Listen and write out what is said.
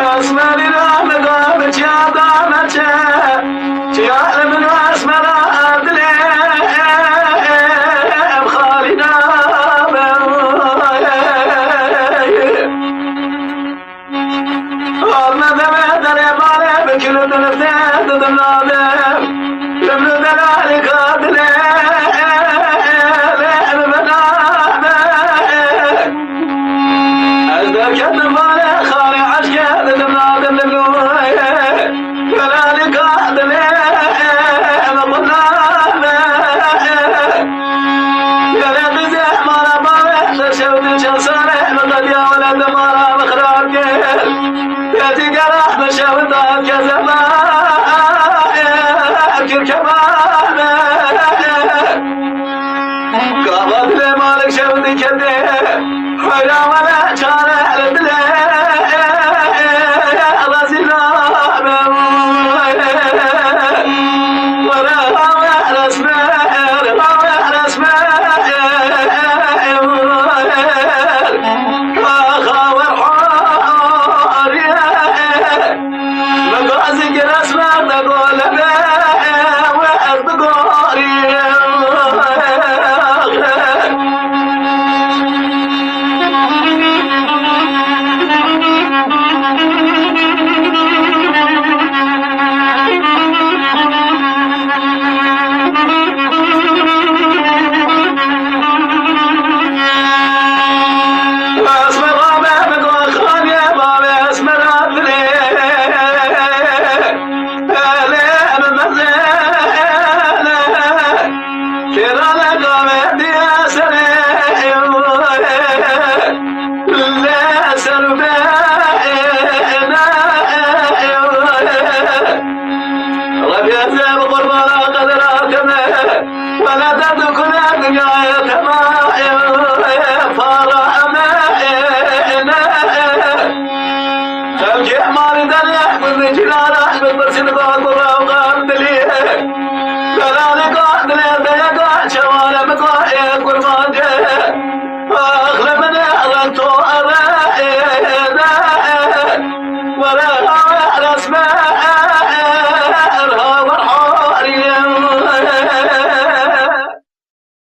اسمري رامضان يا دامتش يا من اسمر عدلي بخالنا ما دمدر بالي بكل دنفتاد دمنادم يمن دلالي قادلي كان بالي خالي عشق دمنادم للويه دلالي قادلي شوطات يا زمان كمان قابض لي مالك شوطي كده حيرا ولا شارع لدلي